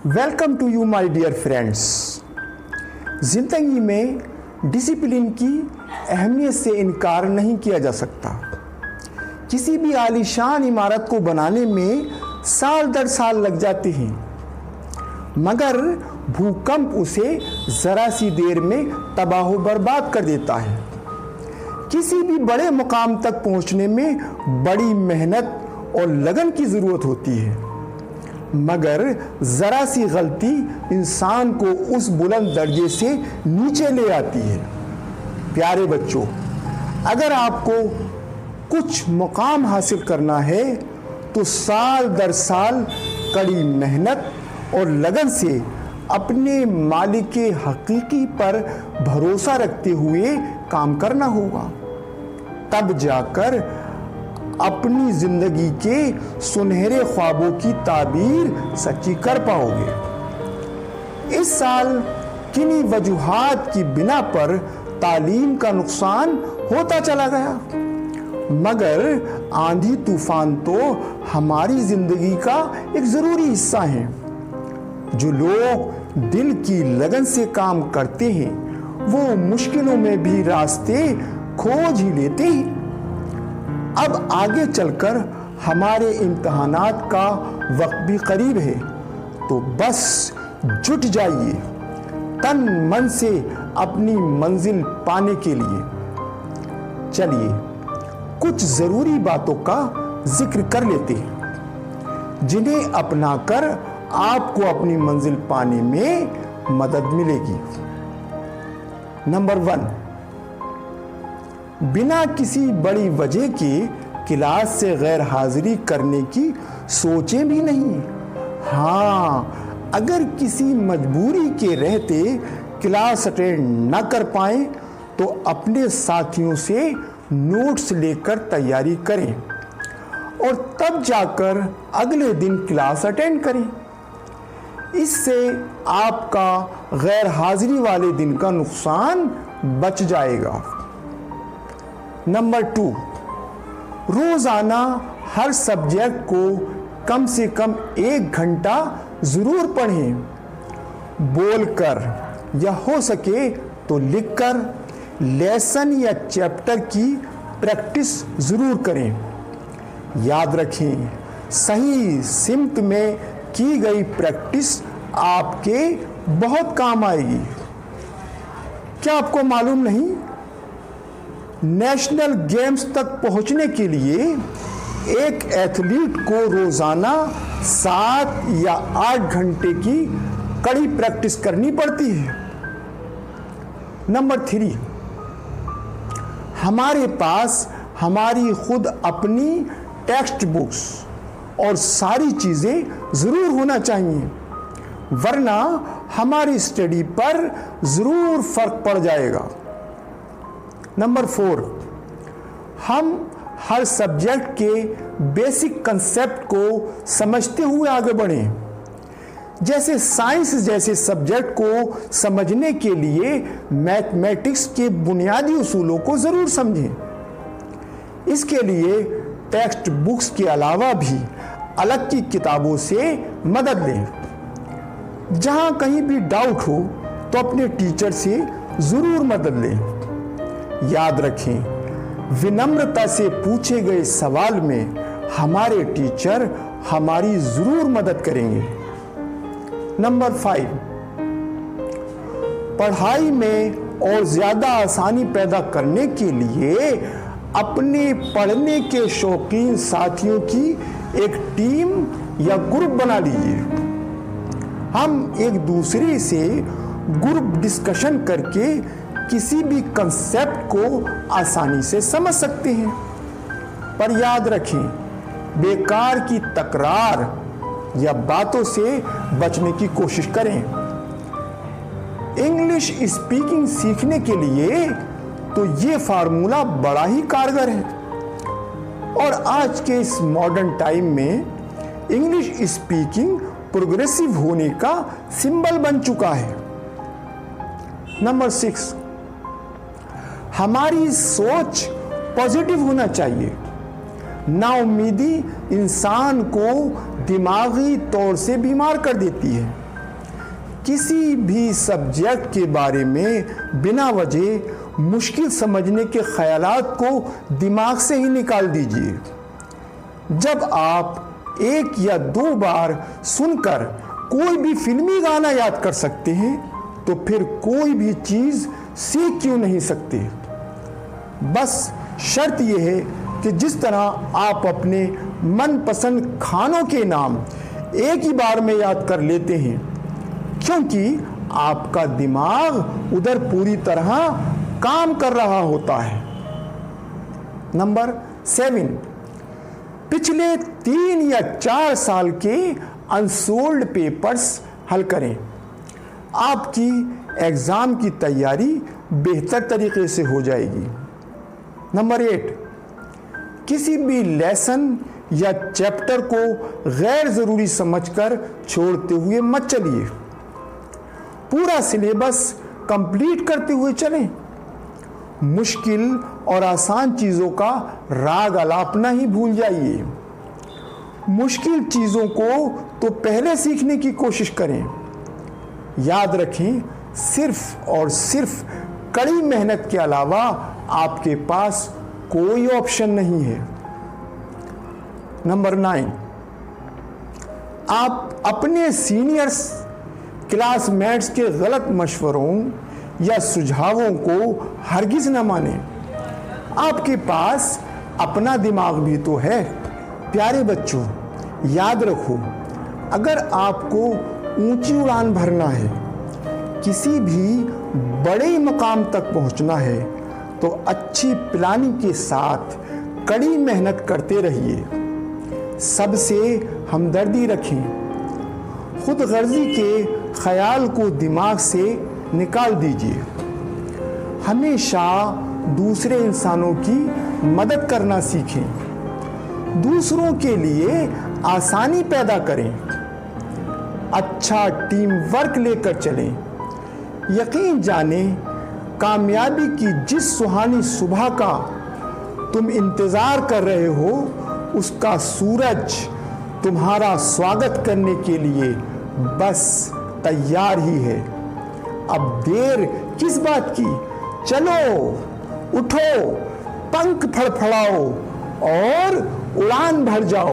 Welcome to you my dear friends. ज़िंदगी में discipline की अहमियत से इनकार नहीं किया जा सकता। किसी भी आलीशान इमारत को बनाने में साल दर साल लग जाते हैं, मगर भूकंप उसे ज़रा सी देर में तबाह बर्बाद कर देता है। किसी भी बड़े मुकाम तक पहुंचने में बड़ी मेहनत और लगन की ज़रूरत होती है, मगर ज़रा सी गलती इंसान को उस बुलंद दर्जे से नीचे ले आती है। प्यारे बच्चों, अगर आपको कुछ मुकाम हासिल करना है तो साल दर साल कड़ी मेहनत और लगन से अपने मालिक हकीकी पर भरोसा रखते हुए काम करना होगा। तब जाकर अपनी जिंदगी के सुनहरे ख्वाबों की ताबीर सच्ची कर पाओगे। इस साल किन्हीं वजूहात की बिना पर तालीम का नुकसान होता चला गया, मगर आंधी तूफान तो हमारी जिंदगी का एक ज़रूरी हिस्सा है। जो लोग दिल की लगन से काम करते हैं वो मुश्किलों में भी रास्ते खोज ही लेते हैं। अब आगे चलकर हमारे इम्तहानात का वक्त भी करीब है, तो बस जुट जाइए तन मन से अपनी मंजिल पाने के लिए। चलिए कुछ ज़रूरी बातों का जिक्र कर लेते हैं, जिन्हें अपनाकर आपको अपनी मंजिल पाने में मदद मिलेगी। नंबर 1, बिना किसी बड़ी वजह के क्लास से गैर हाजिरी करने की सोचें भी नहीं। हाँ, अगर किसी मजबूरी के रहते क्लास अटेंड न कर पाएं तो अपने साथियों से नोट्स लेकर तैयारी करें और तब जाकर अगले दिन क्लास अटेंड करें। इससे आपका गैर हाजिरी वाले दिन का नुकसान बच जाएगा। नंबर 2, रोज़ाना हर सब्जेक्ट को कम से कम 1 घंटा ज़रूर पढ़ें। बोलकर या हो सके तो लिखकर लेसन या चैप्टर की प्रैक्टिस ज़रूर करें। याद रखें, सही सिमत में की गई प्रैक्टिस आपके बहुत काम आएगी। क्या आपको मालूम नहीं, नेशनल गेम्स तक पहुंचने के लिए एक एथलीट को रोजाना 7 या 8 घंटे की कड़ी प्रैक्टिस करनी पड़ती है। नंबर 3, हमारे पास हमारी खुद अपनी टेक्स्ट बुक्स और सारी चीजें जरूर होना चाहिए, वरना हमारी स्टडी पर जरूर फर्क पड़ जाएगा। नंबर 4, हम हर सब्जेक्ट के बेसिक कंसेप्ट को समझते हुए आगे बढ़ें। जैसे साइंस जैसे सब्जेक्ट को समझने के लिए मैथमेटिक्स के बुनियादी उसूलों को ज़रूर समझें। इसके लिए टेक्स्ट बुक्स के अलावा भी अलग की किताबों से मदद लें। जहाँ कहीं भी डाउट हो तो अपने टीचर से ज़रूर मदद लें। याद रखें, विनम्रता से पूछे गए सवाल में हमारे टीचर हमारी जरूर मदद करेंगे। नंबर 5, पढ़ाई में और ज्यादा आसानी पैदा करने के लिए अपने पढ़ने के शौकीन साथियों की एक टीम या ग्रुप बना लीजिए। हम एक दूसरे से ग्रुप डिस्कशन करके किसी भी कंसेप्ट को आसानी से समझ सकते हैं। पर याद रखें, बेकार की तकरार या बातों से बचने की कोशिश करें। इंग्लिश स्पीकिंग सीखने के लिए तो ये फार्मूला बड़ा ही कारगर है, और आज के इस मॉडर्न टाइम में इंग्लिश स्पीकिंग प्रोग्रेसिव होने का सिंबल बन चुका है। नंबर 6, हमारी सोच पॉजिटिव होना चाहिए। नाउम्मीदी इंसान को दिमागी तौर से बीमार कर देती है। किसी भी सब्जेक्ट के बारे में बिना वजह मुश्किल समझने के ख्यालात को दिमाग से ही निकाल दीजिए। जब आप एक या दो बार सुनकर कोई भी फिल्मी गाना याद कर सकते हैं तो फिर कोई भी चीज़ सीख क्यों नहीं सकते। बस शर्त यह है कि जिस तरह आप अपने मनपसंद खानों के नाम एक ही बार में याद कर लेते हैं, क्योंकि आपका दिमाग उधर पूरी तरह काम कर रहा होता है। नंबर 7, पिछले 3 या 4 साल के अनसोल्ड पेपर्स हल करें। आपकी एग्ज़ाम की तैयारी बेहतर तरीके से हो जाएगी। नंबर 8, किसी भी लेसन या चैप्टर को गैर ज़रूरी समझकर छोड़ते हुए मत चलिए। पूरा सिलेबस कंप्लीट करते हुए चलें। मुश्किल और आसान चीज़ों का राग अलापना ही भूल जाइए। मुश्किल चीज़ों को तो पहले सीखने की कोशिश करें। याद रखें, सिर्फ और सिर्फ कड़ी मेहनत के अलावा आपके पास कोई ऑप्शन नहीं है। नंबर 9, आप अपने सीनियर्स क्लासमेट्स के गलत मशवरों या सुझावों को हरगिज़ न मानें। आपके पास अपना दिमाग भी तो है। प्यारे बच्चों, याद रखो, अगर आपको ऊंची उड़ान भरना है, किसी भी बड़े मकाम तक पहुंचना है, तो अच्छी प्लानिंग के साथ कड़ी मेहनत करते रहिए। सबसे हमदर्दी रखें। खुद गर्जी के ख्याल को दिमाग से निकाल दीजिए। हमेशा दूसरे इंसानों की मदद करना सीखें। दूसरों के लिए आसानी पैदा करें। अच्छा टीम वर्क लेकर चलें। यकीन जानें, कामयाबी की जिस सुहानी सुबह का तुम इंतज़ार कर रहे हो, उसका सूरज तुम्हारा स्वागत करने के लिए बस तैयार ही है। अब देर किस बात की? चलो, उठो, पंख फड़फड़ाओ और उड़ान भर जाओ।